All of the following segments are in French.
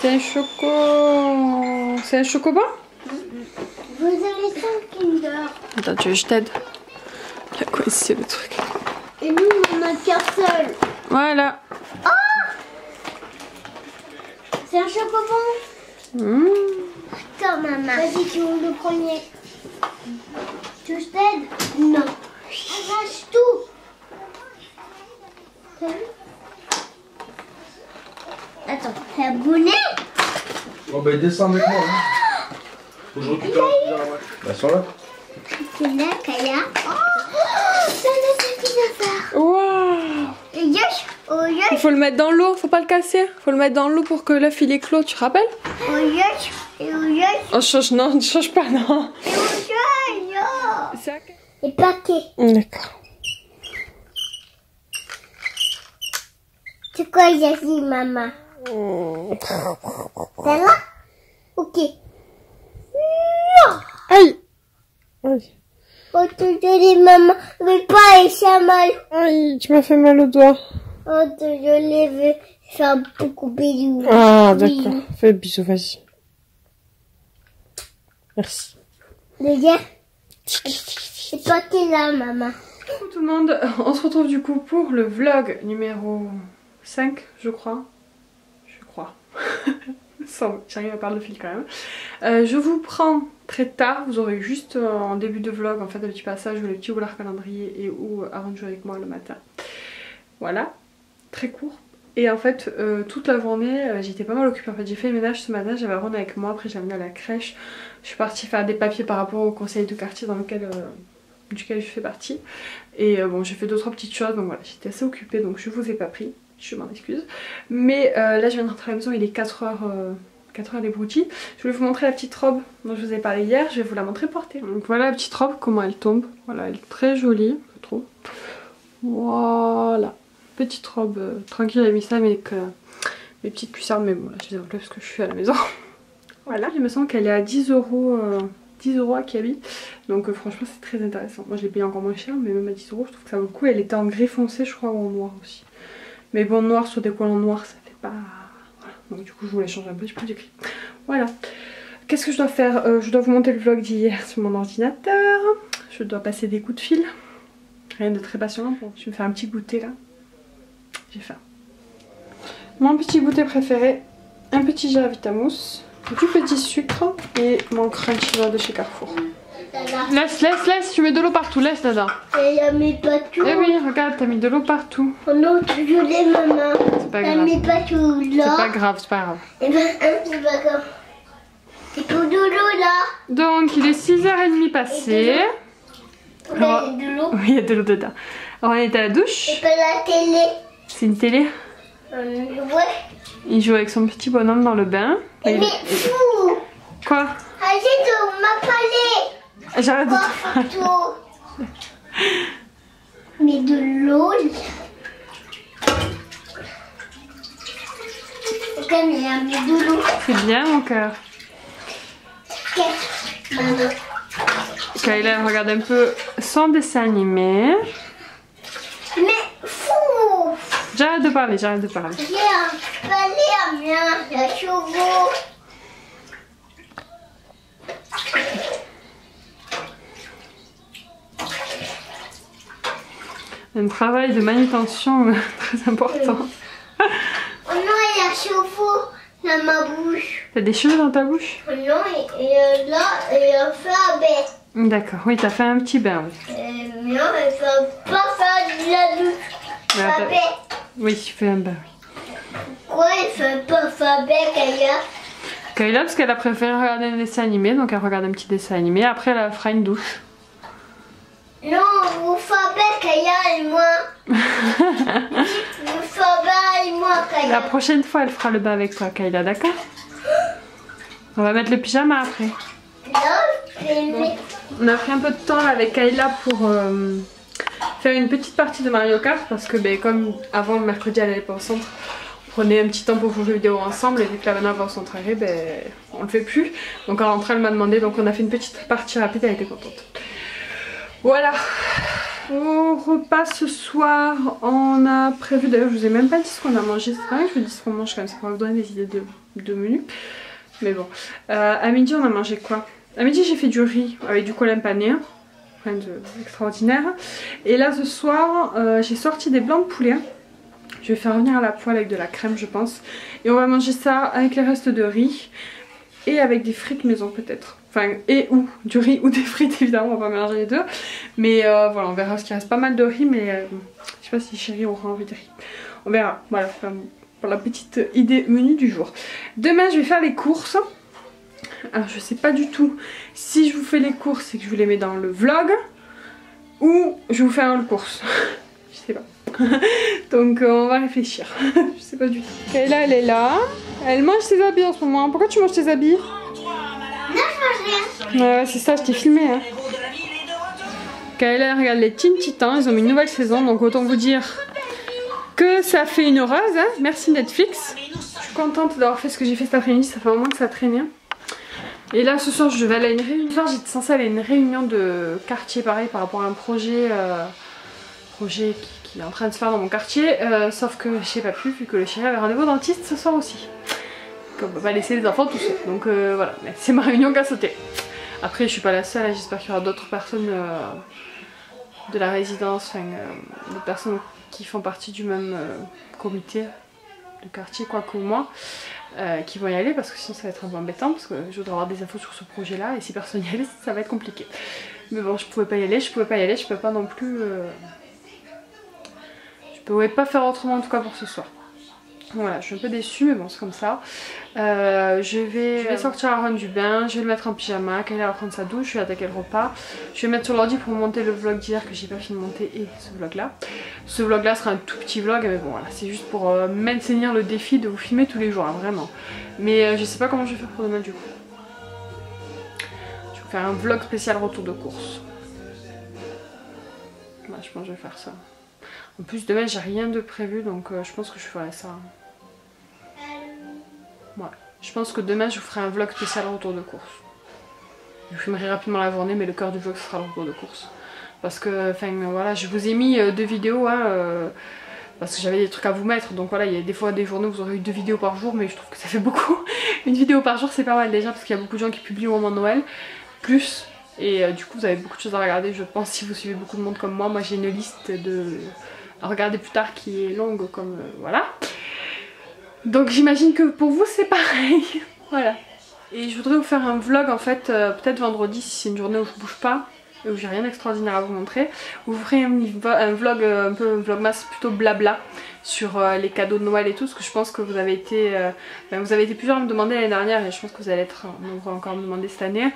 C'est un choco... C'est un chocobo? Vous avez 5 Kinder. Attends, tu veux que je t'aide? Il a coincé le truc. Et nous, on a qu'un seul. Voilà. Oh! C'est un chocobon. Attends, maman. Vas-y, tu veux le premier. Tu veux que je t'aide? Non. Arrache tout. T'as vu? Attends, t'as abonné? Bon ben descends avec moi. Hein. Faut que je récupère la main. Bah sont là. C'est là, Kaya. Oh, ça a des petites affaires. Waouh! Il faut le mettre dans l'eau, faut pas le casser. Faut le mettre dans l'eau pour que l'œuf il éclot, tu te rappelles? On change, non, ne change pas, non. Les paquets. D'accord. C'est quoi, Jessie, maman? C'est là? Ok. Non! Aïe! Aïe. Oh, désolé, maman. Mais pas les mal. Aïe, tu m'as fait mal au doigt. Oh, désolé, mais ça a beaucoup bisous. Ah, d'accord. Fais le bisou, vas-y. Merci. Regarde. Les paquets là, maman. Coucou tout le monde, on se retrouve du coup pour le vlog numéro 5, je crois. J'arrive à perdre le fil quand même. Je vous prends très tard, vous aurez juste en début de vlog en fait un petit passage où les petits rouleurs calendrier et où avant de jouer avec moi le matin. Voilà, très court. Et en fait toute la journée j'étais pas mal occupée. En fait j'ai fait le ménage ce matin, j'avais Aaron avec moi, après j'ai amené à la crèche. Je suis partie faire des papiers par rapport au conseil de quartier dans lequel duquel je fais partie. Et bon j'ai fait 2-3 petites choses, donc voilà, j'étais assez occupée donc je vous ai pas pris. Je m'en excuse. Mais là je viens de rentrer à la maison, il est 4h les broutilles. Je voulais vous montrer la petite robe dont je vous ai parlé hier, je vais vous la montrer portée. Donc voilà la petite robe, comment elle tombe. Voilà, elle est très jolie, je trouve. Voilà. Petite robe tranquille, j'ai mis ça avec mes petites cuissardes, mais bon là je les ai enlevées parce que je suis à la maison. Voilà, il me semble qu'elle est à 10 € à Kiabi. Donc franchement c'est très intéressant. Moi je l'ai payé encore moins cher, mais même à 10 € je trouve que ça vaut le coup. Elle était en gris foncé je crois ou en noir aussi. Mais bon, noir sur des collants noirs, ça fait pas... Voilà. Donc du coup, je voulais changer un peu, j'ai pris du gris. Voilà. Qu'est-ce que je dois faire? Je dois vous monter le vlog d'hier sur mon ordinateur. Je dois passer des coups de fil. Rien de très passionnant. Bon, je vais me faire un petit goûter là. J'ai faim. Mon petit goûter préféré, un petit Giravitamousse, du petit sucre et mon crunchy de chez Carrefour. Laisse, tu mets de l'eau partout, laisse Dada. Et elle met pas tout. Eh oui, regarde, t'as mis de l'eau partout. Oh non, je l'ai, maman. C'est pas Elle grave. met pas tout là. C'est pas grave, c'est pas grave. Et ben, c'est pas grave. C'est tout de l'eau là. Donc il est 6h30 passé. Il y a de l'eau. Oui, il y a de l'eau dedans. Alors on est à la douche. Et pas la télé. C'est une télé. Ouais. Il joue avec son petit bonhomme dans le bain. Mais fou. Quoi? Arrête de m'appeler. J'arrête de te partout. Mais de l'eau. Ok, mais il y a mis de l'eau. C'est bien mon cœur. Ok, maman. Kayla regarde un peu son dessin animé. Mais fou. J'arrête de parler, j'arrête de parler. J'ai un palais à mien, il y a chevaux. Un travail de manutention très important. Oh non, il y a chevaux dans ma bouche. T'as des cheveux dans ta bouche? Oh non, et là, il a fait un bain. D'accord, oui, t'as fait un petit bain. Oui. Mais non, il faut pas faire de la douche. Un bain. Oui, tu fais un bain, oui. Pourquoi il fait pas faire un bain, Kaya? Kayla, parce qu'elle a préféré regarder un dessin animé, donc elle regarde un petit dessin animé. Après, elle fera une douche. Non, vous faites un bain, Kaya et moi. Vous faites un bain et moi, Kaya. La prochaine fois, elle fera le bain avec toi, Kayla, d'accord? On va mettre le pyjama après. Là, je vais mettre... On a pris un peu de temps là, avec Kayla pour faire une petite partie de Mario Kart parce que comme avant le mercredi elle allait pas au centre, on prenait un petit temps pour jouer vidéo ensemble et vu que la nana va au centre arrêt, on le fait plus. Donc en rentrant elle m'a demandé, donc on a fait une petite partie rapide, elle était contente. Voilà. Au repas ce soir, on a prévu, d'ailleurs je vous ai même pas dit ce qu'on a mangé, c'est vrai que je vous dis ce qu'on mange quand même, ça va vous donner des idées de menus. Mais bon, à midi on a mangé quoi? À midi j'ai fait du riz avec du colin pané, rien d'extraordinaire. Et là ce soir j'ai sorti des blancs de poulet, je vais faire revenir à la poêle avec de la crème je pense. Et on va manger ça avec les restes de riz et avec des frites maison peut-être. Enfin, et ou du riz ou des frites évidemment, on va mélanger les deux. Mais voilà, on verra parce qu'il reste pas mal de riz, mais je sais pas si chérie aura envie de riz. On verra, voilà, pour la petite idée menu du jour. Demain je vais faire les courses. Alors je sais pas du tout si je vous fais les courses et que je vous les mets dans le vlog ou je vous fais un course. Je sais pas. Donc on va réfléchir. Je sais pas du tout. Kayla elle est là. Elle mange ses habits en ce moment. Pourquoi tu manges tes habits? Non, je mange rien. Ouais, c'est ça, je t'ai filmé. Hein. Kayla regarde les Teen Titans, ils ont mis une nouvelle saison, donc autant vous dire que ça fait une heureuse. Hein. Merci Netflix. Je suis contente d'avoir fait ce que j'ai fait cet après-midi, ça fait un moment que ça traînait. Et là ce soir je vais aller à une réunion. Ce soir j'étais censée aller à une réunion de quartier pareil par rapport à un projet, qui est en train de se faire dans mon quartier. Sauf que j'ai pas pu vu que le chéri avait rendez-vous au dentiste ce soir aussi. On peut pas laisser les enfants tout seuls. Donc voilà, c'est ma réunion qui a sauté. Après je suis pas la seule, j'espère qu'il y aura d'autres personnes de la résidence, enfin des personnes qui font partie du même comité de quartier quoi que moi, qui vont y aller parce que sinon ça va être un peu embêtant parce que je voudrais avoir des infos sur ce projet là et si personne y allait ça va être compliqué. Mais bon je pouvais pas y aller, je pouvais pas non plus... je pouvais pas faire autrement en tout cas pour ce soir. Voilà, je suis un peu déçue mais bon c'est comme ça. Je vais sortir Aaron du bain, je vais le mettre en pyjama, qu'elle va prendre sa douche, je vais attaquer le repas. Je vais mettre sur l'ordi pour monter le vlog d'hier que j'ai pas fini de monter et ce vlog là. Ce vlog là sera un tout petit vlog mais bon voilà, c'est juste pour maintenir le défi de vous filmer tous les jours, hein, vraiment. Mais je sais pas comment je vais faire pour demain du coup. Je vais faire un vlog spécial retour de course. Ouais, je pense que je vais faire ça. En plus demain j'ai rien de prévu donc je pense que je ferai ça. Ouais. Je pense que demain je vous ferai un vlog spécial retour de course. Je filmerai rapidement la journée mais le cœur du vlog sera le retour de course. Parce que enfin voilà, je vous ai mis 2 vidéos hein, parce que j'avais des trucs à vous mettre. Donc voilà, il y a des fois des journées où vous aurez eu 2 vidéos par jour mais je trouve que ça fait beaucoup. Une vidéo par jour c'est pas mal déjà parce qu'il y a beaucoup de gens qui publient au moment de Noël. Plus. Et du coup vous avez beaucoup de choses à regarder je pense si vous suivez beaucoup de monde comme moi. Moi j'ai une liste à regarder plus tard qui est longue comme voilà. Donc j'imagine que pour vous c'est pareil. Voilà. Et je voudrais vous faire un vlog en fait peut-être vendredi si c'est une journée où je bouge pas et où j'ai rien d'extraordinaire à vous montrer. Où vous ferez un vlog un peu vlogmas plutôt blabla sur les cadeaux de Noël et tout, parce que je pense que vous avez été plusieurs à me demander l'année dernière et je pense que vous allez être nombreux encore à me demander cette année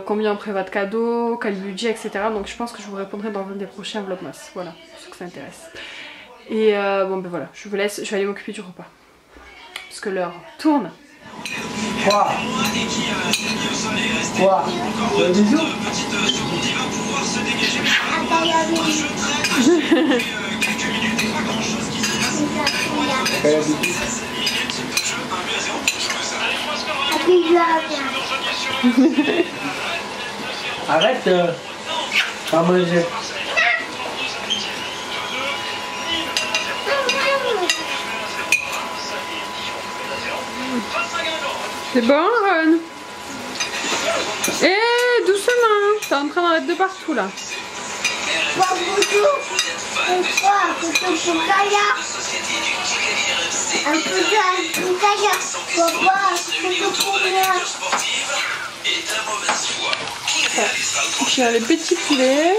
combien on prévoit de cadeaux, quel budget etc. Donc je pense que je vous répondrai dans un des prochains vlogmas, voilà, pour ceux que ça intéresse. Et bon ben voilà, je vous laisse, je vais aller m'occuper du repas. Parce que l'heure tourne. Quoi? Quoi? Un bisou? Arrête à manger. C'est bon Aaron? Eh doucement, t'es en train d'en mettre de partout là. J'ai les petits poulets.